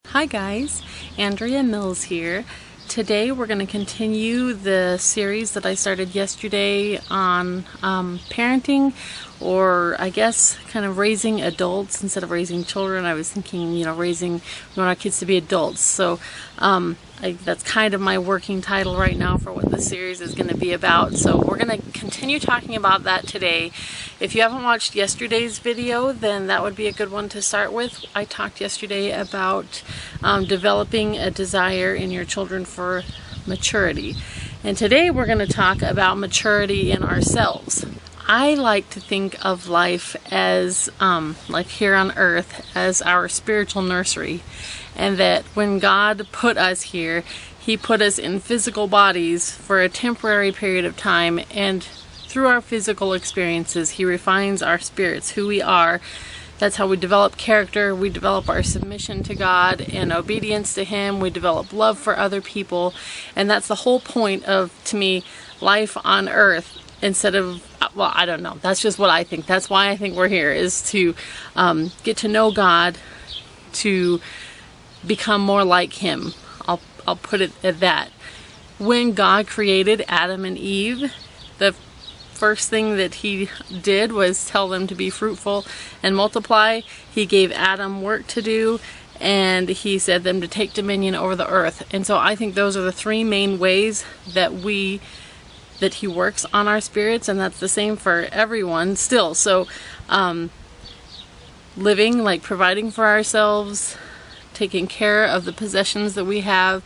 Hi guys, Andrea Mills here. Today we're going to continue the series that I started yesterday on parenting, or I guess kind of raising adults instead of raising children. I was thinking, we want our kids to be adults. So that's kind of my working title right now for what the series is going to be about. So we're going to continue talking about that today. If you haven't watched yesterday's video, then that would be a good one to start with. I talked yesterday about developing a desire in your children for maturity. And today we're going to talk about maturity in ourselves. I like to think of life as, like here on earth, as our spiritual nursery. And that when God put us here, He put us in physical bodies for a temporary period of time, and through our physical experiences, He refines our spirits, who we are. That's how we develop character, we develop our submission to God and obedience to Him, we develop love for other people, and that's the whole point of, to me, life on earth. Instead of, well, I don't know, that's just what I think. That's why I think we're here, is to get to know God, to become more like Him. I'll put it at that. When God created Adam and Eve, the first thing that He did was tell them to be fruitful and multiply. He gave Adam work to do, and He said them to take dominion over the earth. And so I think those are the three main ways that He works on our spirits, and that's the same for everyone still. So living, like providing for ourselves, taking care of the possessions that we have,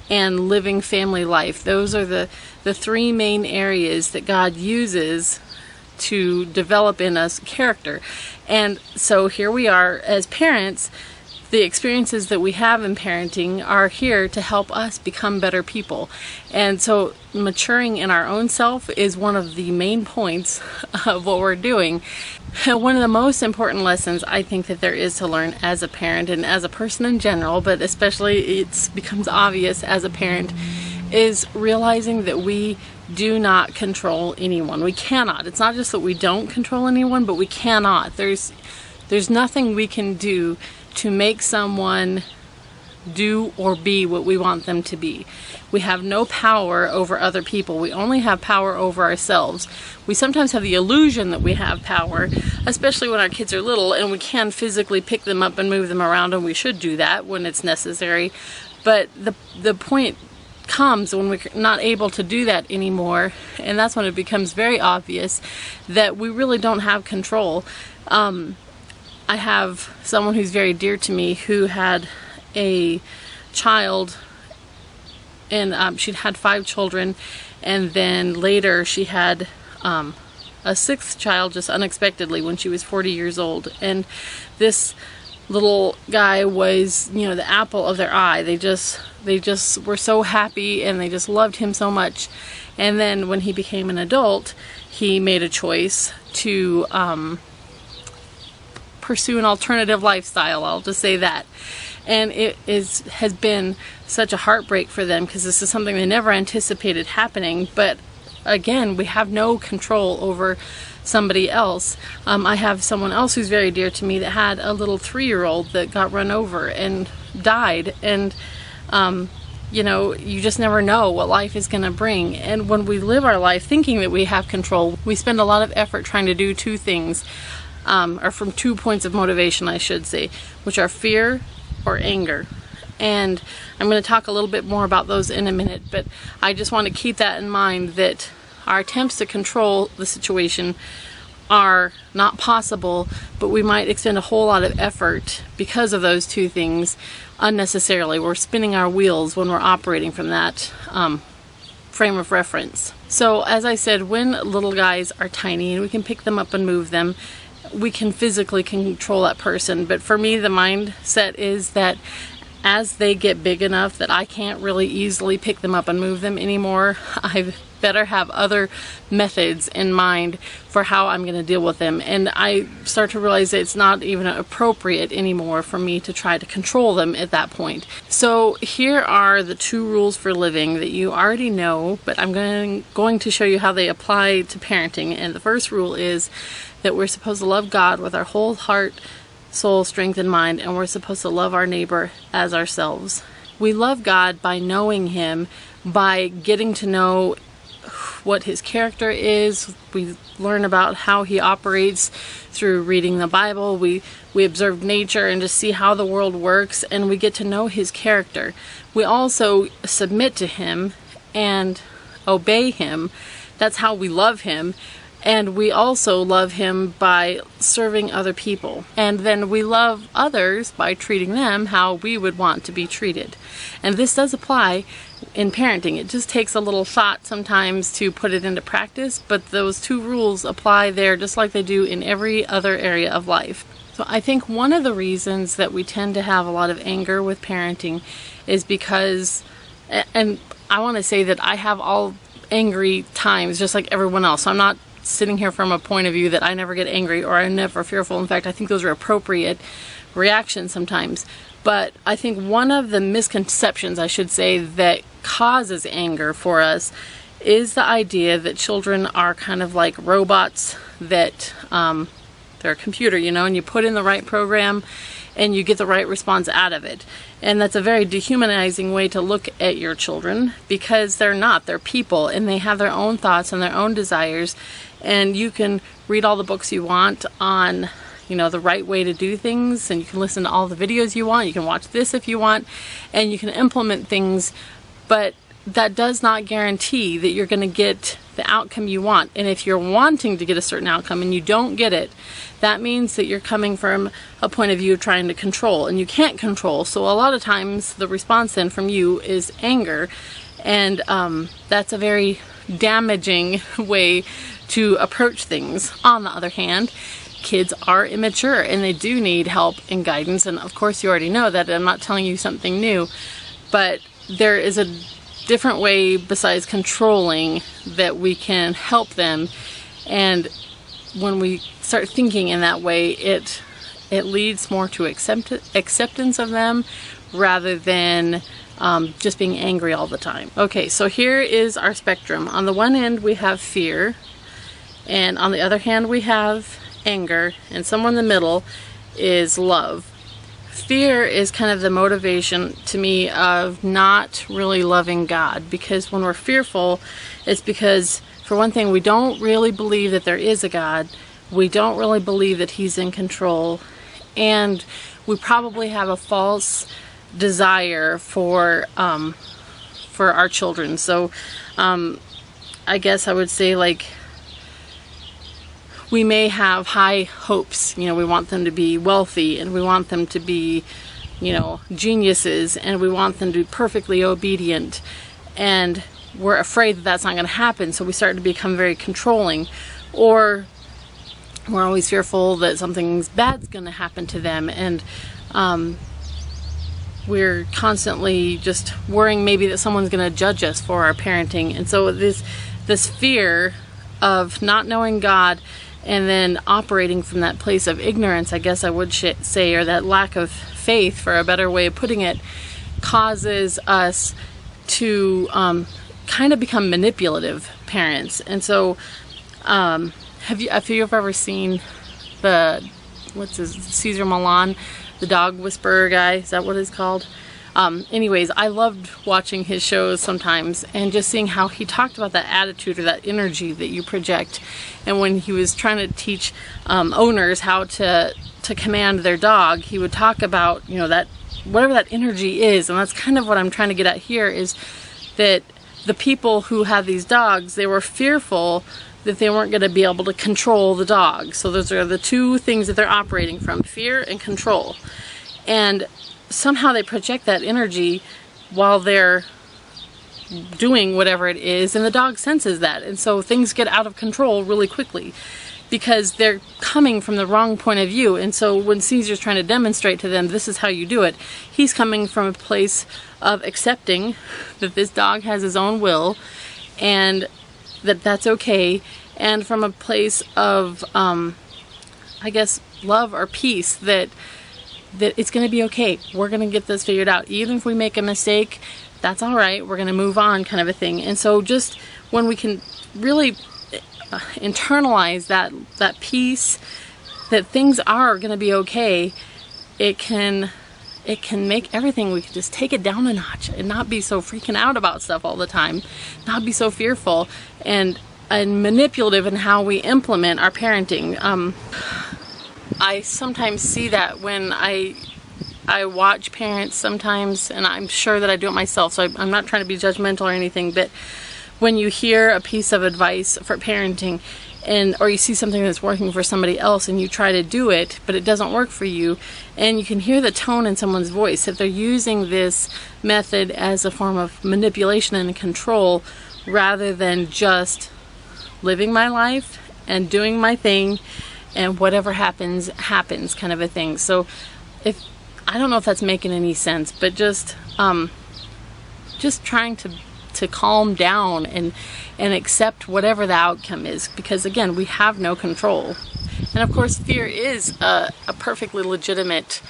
and living family life. Those are the three main areas that God uses to develop in us character. And so here we are as parents. The experiences that we have in parenting are here to help us become better people. And so maturing in our own self is one of the main points of what we're doing. One of the most important lessons I think that there is to learn as a parent and as a person in general, but especially it becomes obvious as a parent, is realizing that we do not control anyone. We cannot. It's not just that we don't control anyone, but we cannot. There's nothing we can do to make someone do or be what we want them to be. We have no power over other people. We only have power over ourselves. We sometimes have the illusion that we have power, especially when our kids are little, and we can physically pick them up and move them around, and we should do that when it's necessary. But the point comes when we're not able to do that anymore, and that's when it becomes very obvious that we really don't have control. I have someone who's very dear to me who had a child, and she'd had 5 children, and then later she had a 6th child just unexpectedly when she was 40 years old. And this little guy was, the apple of their eye. They just were so happy, and they just loved him so much. And then when he became an adult, he made a choice to pursue an alternative lifestyle. I'll just say that. And it has been such a heartbreak for them, because this is something they never anticipated happening. But again, we have no control over somebody else. I have someone else who's very dear to me that had a little 3-year-old that got run over and died. And you just never know what life is going to bring. And when we live our life thinking that we have control, we spend a lot of effort trying to do 2 things. Or from 2 points of motivation, I should say, which are fear or anger. And I'm going to talk a little bit more about those in a minute, but I just want to keep that in mind, that our attempts to control the situation are not possible, but we might expend a whole lot of effort because of those 2 things unnecessarily. We're spinning our wheels when we're operating from that frame of reference. So as I said, when little guys are tiny and we can pick them up and move them, we can physically control that person. But for me, the mindset is that as they get big enough that I can't really easily pick them up and move them anymore, I better have other methods in mind for how I'm going to deal with them. And I start to realize that it's not even appropriate anymore for me to try to control them at that point. So here are the 2 rules for living that you already know, but I'm going to show you how they apply to parenting. And the first rule is that we're supposed to love God with our whole heart, soul, strength, and mind, and we're supposed to love our neighbor as ourselves. We love God by knowing Him, by getting to know what His character is. We learn about how He operates through reading the Bible. We observe nature and just see how the world works, and we get to know His character. We also submit to Him and obey Him. That's how we love Him. And we also love Him by serving other people. And then we love others by treating them how we would want to be treated. And this does apply in parenting. It just takes a little thought sometimes to put it into practice, but those two rules apply there just like they do in every other area of life. So I think one of the reasons that we tend to have a lot of anger with parenting is because, and I want to say that I have all angry times just like everyone else. So I'm not sitting here from a point of view that I never get angry or I'm never fearful. In fact, I think those are appropriate reactions sometimes. But I think one of the misconceptions, I should say, that causes anger for us is the idea that children are kind of like robots, that they're a computer, you know, and you put in the right program and you get the right response out of it. And that's a very dehumanizing way to look at your children, because they're not. They're people, and they have their own thoughts and their own desires. And you can read all the books you want on, you know, the right way to do things, and you can listen to all the videos you want. You can watch this if you want, and you can implement things, but that does not guarantee that you're going to get the outcome you want. And if you're wanting to get a certain outcome and you don't get it, that means that you're coming from a point of view of trying to control, and you can't control. So a lot of times the response then from you is anger, and that's a very damaging way to approach things. On the other hand, kids are immature and they do need help and guidance, and of course you already know that. I'm not telling you something new, but there is a different way besides controlling that we can help them. And when we start thinking in that way, it leads more to acceptance of them rather than just being angry all the time. Okay, so here is our spectrum. On the one end we have fear, and on the other hand we have anger, and somewhere in the middle is love. Fear is kind of the motivation to me of not really loving God, because when we're fearful, it's because, for one thing, we don't really believe that there is a God. We don't really believe that He's in control, and we probably have a false desire for our children. So I guess I would say, like, we may have high hopes. You know, we want them to be wealthy, and we want them to be, you know, geniuses, and we want them to be perfectly obedient, and we're afraid that that's not going to happen, so we start to become very controlling. Or we're always fearful that something bad's going to happen to them, and we're constantly just worrying maybe that someone's going to judge us for our parenting. And so this fear of not knowing God and then operating from that place of ignorance, I guess I would say, or that lack of faith, for a better way of putting it, causes us to kind of become manipulative parents. And so have you ever seen Cesar Millan, the dog whisperer guy? Is that what it's called? Anyways, I loved watching his shows sometimes and just seeing how he talked about that attitude or that energy that you project. And when he was trying to teach owners how to command their dog, he would talk about, you know, that whatever that energy is. And that's kind of what I'm trying to get at here, is that the people who have these dogs, they were fearful that they weren't going to be able to control the dog. So those are the two things that they're operating from: fear and control. And somehow they project that energy while they're doing whatever it is, and the dog senses that, and so things get out of control really quickly because they're coming from the wrong point of view. And so when Caesar's trying to demonstrate to them, this is how you do it, he's coming from a place of accepting that this dog has his own will and that that's okay, and from a place of I guess love or peace, that it's going to be okay. We're going to get this figured out. Even if we make a mistake, that's all right. We're going to move on, kind of a thing. And so just when we can really internalize that peace that things are going to be okay, it can make everything, we can just take it down a notch and not be so freaking out about stuff all the time, not be so fearful and manipulative in how we implement our parenting. I sometimes see that when I watch parents sometimes, and I'm sure that I do it myself, so I'm not trying to be judgmental or anything, but when you hear a piece of advice for parenting, or you see something that's working for somebody else and you try to do it, but it doesn't work for you, and you can hear the tone in someone's voice that they're using this method as a form of manipulation and control rather than just living my life and doing my thing and whatever happens, happens kind of a thing. So I don't know if that's making any sense, but just trying to calm down and accept whatever the outcome is, because again, we have no control. And of course, fear is a perfectly legitimate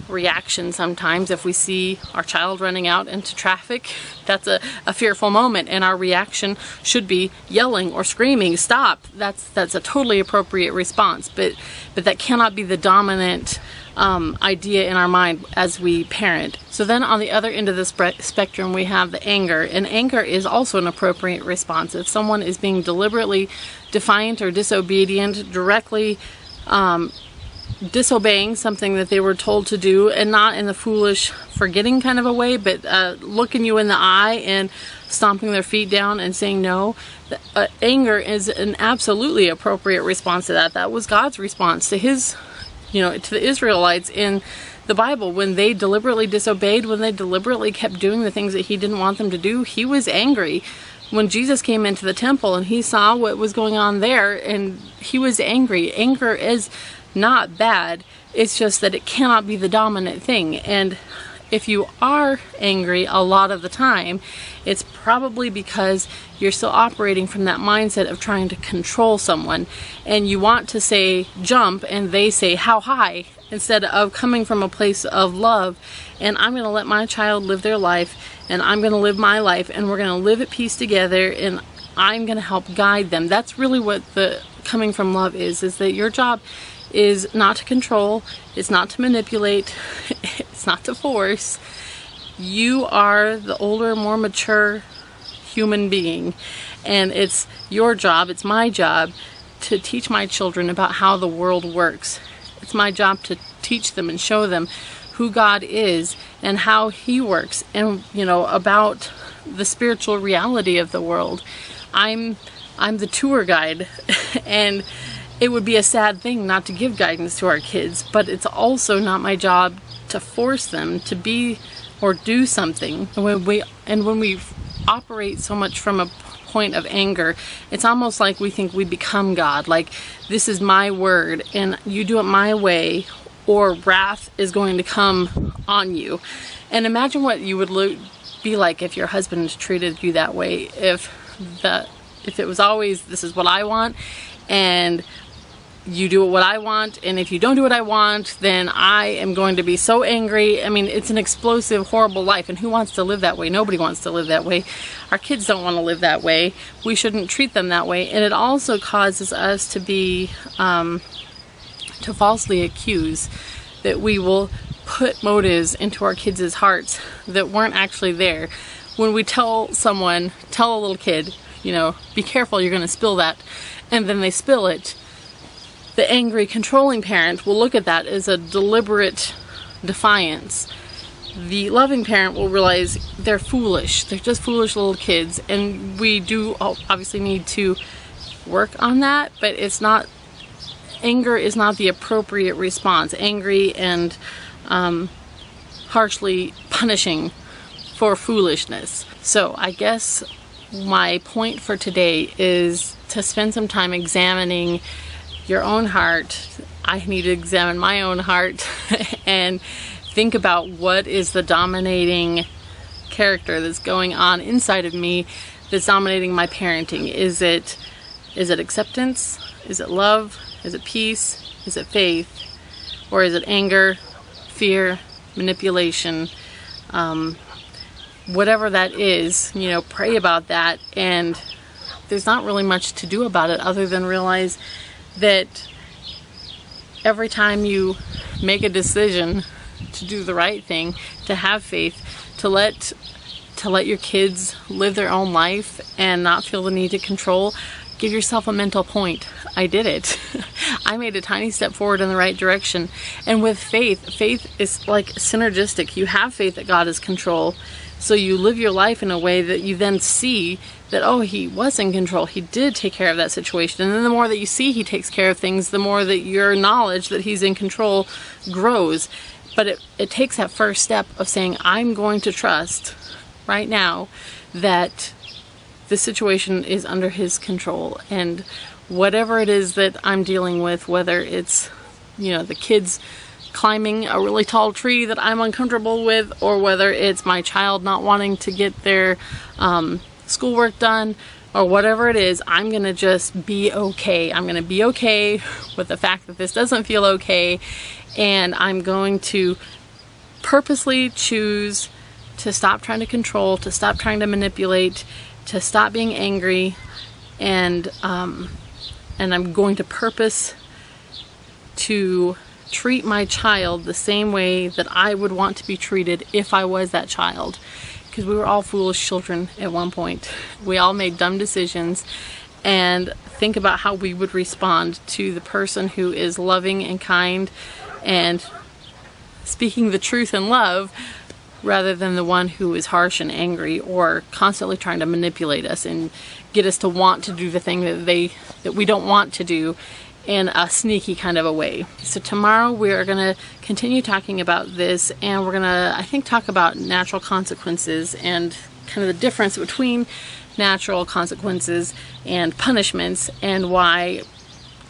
reaction sometimes. If we see our child running out into traffic, that's a fearful moment, and our reaction should be yelling or screaming, stop. That's a totally appropriate response, but that cannot be the dominant idea in our mind as we parent. So then on the other end of the spectrum, we have the anger, and anger is also an appropriate response. If someone is being deliberately defiant or disobedient, directly disobeying something that they were told to do, and not in the foolish forgetting kind of a way, but looking you in the eye and stomping their feet down and saying no, anger is an absolutely appropriate response to that. That was God's response to his, to the Israelites in the Bible. When they deliberately disobeyed, when they deliberately kept doing the things that he didn't want them to do, he was angry. When Jesus came into the temple and he saw what was going on there, and he was angry. Anger is not bad, it's just that it cannot be the dominant thing. And if you are angry a lot of the time, it's probably because you're still operating from that mindset of trying to control someone, and you want to say jump and they say how high, instead of coming from a place of love, and I'm going to let my child live their life and I'm going to live my life, and we're going to live at peace together, and I'm going to help guide them. That's really what the coming from love is that your job is not to control, it's not to manipulate, it's not to force. You are the older, more mature human being, and it's your job, it's my job to teach my children about how the world works. It's my job to teach them and show them who God is and how he works, and about the spiritual reality of the world. I'm the tour guide and it would be a sad thing not to give guidance to our kids, but it's also not my job to force them to be or do something. When we operate so much from a point of anger, it's almost like we think we become God. Like, this is my word and you do it my way, or wrath is going to come on you. And imagine what you would be like if your husband treated you that way. If it was always, this is what I want, and you do what I want, and if you don't do what I want, then I am going to be so angry. I mean, it's an explosive, horrible life, and who wants to live that way? Nobody wants to live that way. Our kids don't want to live that way. We shouldn't treat them that way. And it also causes us to be, to falsely accuse, that we will put motives into our kids' hearts that weren't actually there. When we tell a little kid, be careful, you're going to spill that, and then they spill it, the angry, controlling parent will look at that as a deliberate defiance. The loving parent will realize they're foolish. They're just foolish little kids, and we do obviously need to work on that, but anger is not the appropriate response. Angry and harshly punishing for foolishness. So I guess my point for today is to spend some time examining your own heart. I need to examine my own heart and think about what is the dominating character that's going on inside of me that's dominating my parenting. Is it acceptance? Is it love? Is it peace? Is it faith? Or is it anger, fear, manipulation? Whatever that is, pray about that. And there's not really much to do about it other than realize that every time you make a decision to do the right thing, to have faith, to let your kids live their own life and not feel the need to control, give yourself a mental point. I did it. I made a tiny step forward in the right direction. And with faith, faith is like synergistic. You have faith that God is in control. So you live your life in a way that you then see that, oh, he was in control. He did take care of that situation. And then the more that you see he takes care of things, the more that your knowledge that he's in control grows. But it takes that first step of saying, I'm going to trust right now that the situation is under his control, and whatever it is that I'm dealing with, whether it's, the kids climbing a really tall tree that I'm uncomfortable with, or whether it's my child not wanting to get their schoolwork done, or whatever it is, I'm gonna just be okay. I'm gonna be okay with the fact that this doesn't feel okay, and I'm going to purposely choose to stop trying to control, to stop trying to manipulate, to stop being angry, and I'm going to purpose to treat my child the same way that I would want to be treated if I was that child. Because we were all foolish children at one point. We all made dumb decisions, and think about how we would respond to the person who is loving and kind and speaking the truth in love, rather than the one who is harsh and angry or constantly trying to manipulate us and get us to want to do the thing that we don't want to do in a sneaky kind of a way. So tomorrow we are going to continue talking about this, and we're going to, I think, talk about natural consequences and kind of the difference between natural consequences and punishments, and why,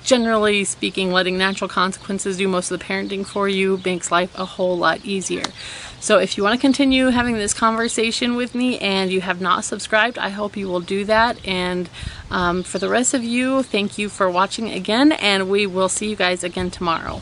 generally speaking, letting natural consequences do most of the parenting for you makes life a whole lot easier. So if you want to continue having this conversation with me and you have not subscribed, I hope you will do that. And for the rest of you, thank you for watching again, and we will see you guys again tomorrow.